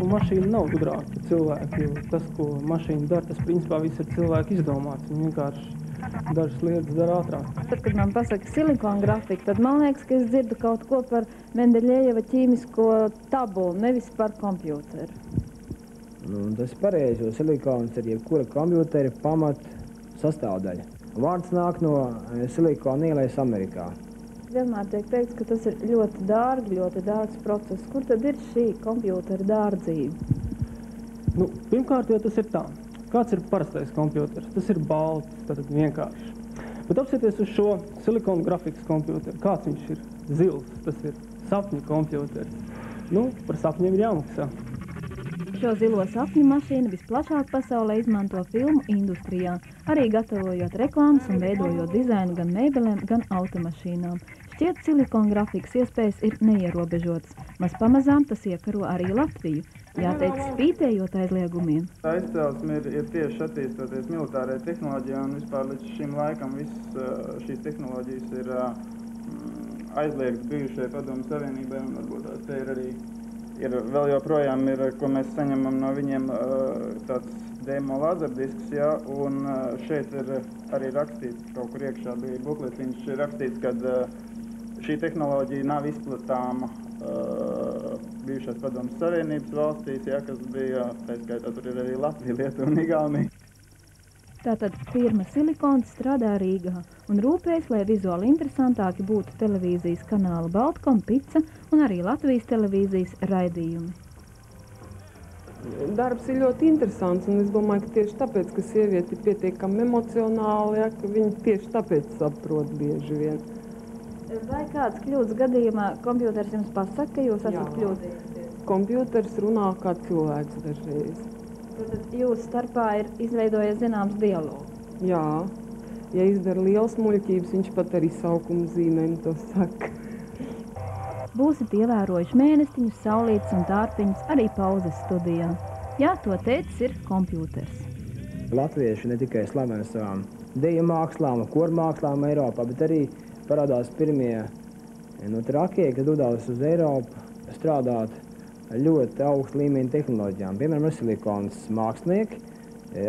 Mašīna nav gudrāka par cilvēku, jo tas, ko mašīna dara, tas principā viss ir cilvēku izdomāts. Viņa vienkārši dažas lietas dara ātrāk. Tad, kad man pasaka silikona grafika, tad man liekas, ka es dzirdu kaut ko par Mendeļejeva ķīmisko tabulu, nevis par kompjūteru. Tas ir pareizi, jo silikons ir jebkura kompjūtera pamat sastāvdaļa. Vārds nāk no silikona ielejas Amerikā. Vienmēr tiek teikts, ka tas ir ļoti dārgs process. Kur tad ir šī kompjūtera dārdzība? Pirmkārt, jo tas ir tā. Kāds ir parastais kompjūters? Tas ir balts, tātad vienkārši. Bet apsieties uz šo silikona grafikas kompjūteru. Kāds viņš ir? Zils, tas ir sapņu kompjūters. Par sapņiem ir jāmaksā. Šo zilo sapņu mašīnu visplašāk pasaulē izmanto filmu industrijā, arī gatavojot reklāmas un veidojot dizainu gan mēbelēm, gan automašīnām. Šķiet, silikona grafikas iespējas ir neierobežotas. Maz pamazām tas iekaro arī Latviju. Jāteic, spītējot aizliegumiem. Aizcelsme ir tieši attīstoties militārajai tehnoloģijai, un vispār līdz šim laikam visas šīs tehnoloģijas ir aizliegtas bijušajai Padomju Savienībai, un varbūt te ir arī vēl joprojām ir, ko mēs saņemam no viņiem, tāds demo lazerdisks, ja, un šeit ir arī rakstīts, kaut kur iekšā bija bukletiņš, ir rakstīts, ka šī tehnoloģija nav izplatāma bijušās Padomju Savienības valstīs, ja, kas bija, tā skaitā, tur ir arī Latvija, Lietuva un Igaunija. Tātad firma Silikons strādā Rīgā un rūpējas, lai vizuāli interesantāki būtu televīzijas kanāla Baltkom, Pica un arī Latvijas televīzijas raidījumi. Darbs ir ļoti interesants, un es domāju, ka tieši tāpēc, ka sievieti ir pietiekami emocionāli, ja, ka viņi tieši tāpēc saprot bieži vien. Vai kāds kļūdas gadījumā kompjūters jums pasaka, ka jūs esat kļūdījusies? Kompjūters runā kā cilvēks dažreiz. Tad jūsu starpā ir izveidojies zināms dialogs. Jā, ja izdara liels muļķības, viņš pat arī saukuma zīmēm to saka. Būsit ievērojuši mēnestiņus, saulītes un tārpiņus arī pauzes studijā. Jā, to teicis ir kompjūters. Latvieši ne tikai slaveni savām deju mākslām, kormākslām Eiropā, bet arī parādās pirmie trakie, kas dodās uz Eiropu strādāt ļoti augstu līmeņa tehnoloģijām. Piemēram, silikons mākslinieki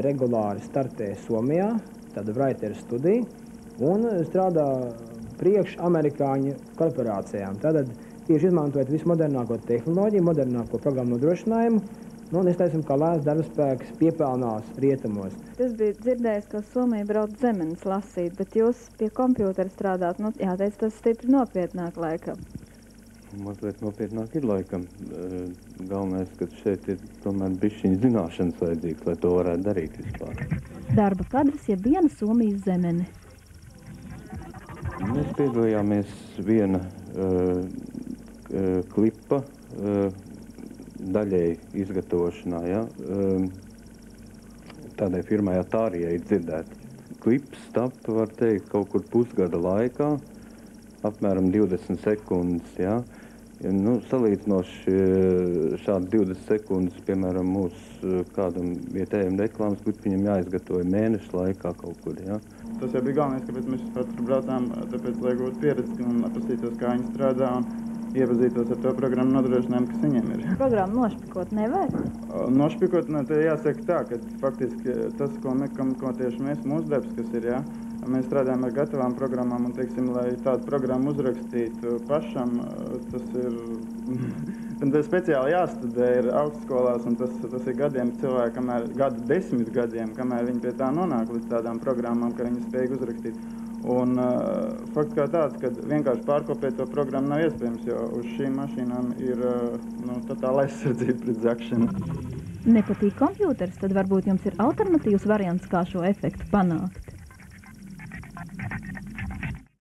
regulāri startē Somijā, tāda Writer studija, un strādā priekš amerikāņu korporācijām. Tātad tieši izmantojot visu modernāko tehnoloģiju, modernāko programmu nodrošinājumu, un es teiksim, kā lēns darbspēks piepelnās rietumos. Es biju dzirdējis, ka Somija brauc zemenes lasīt, bet jūs pie kompjūtera strādāt, jāteic, tas stipri nopietnāk laikam. Mazliet nopietnāk ir laikam. Galvenais, ka šeit ir tomēr bišķiņa zināšanas vajadzīgs, lai to varētu darīt vispār. Darba kadrs ir viena Somijas zemene. Mēs piedalījāmies viena klipa daļēji izgatavošanā, ja? Tādai firmai Atārija ir dzirdēta. Klips tapa, var teikt, kaut kur pusgada laikā, apmēram 20 sekundes, ja? Salīdzinoši šādas 20 sekundes, piemēram, mūsu kādam vietējiem reklāmas klipiņam jāizgatavoja mēnešu laikā kaut kur, ja? Tas jau bija galvenais, kāpēc mēs tur braucām, tāpēc, lai gūtu pieredzi un apasītos, kā viņi strādā un iepazītos ar to programmu nodrošinājumu, kas viņiem ir. Programmu nošpikot nevajag? Nošpikot, te jāsaka tā, ka faktiski tas, ko tieši mēs, mūsu darbs, kas ir, ja, mēs strādājam ar gatavām programmām un, teiksim, lai tādu programmu uzrakstītu pašam, tas ir speciāli jāstudē ir augstskolās, un tas ir gadiem cilvēki, gadu 10 gadiem, kamēr viņi pie tā nonāk līdz tādām programmām, ka viņi spēj uzrakstīt. Un fakts kā tāds, ka vienkārši pārkopēt to programmu nav iespējams, jo uz šīm mašīnām ir totāla aizsardzība pret zakšanu. Nepatīk kompjūters, tad varbūt jums ir alternatīvs variants, kā šo efektu panākt?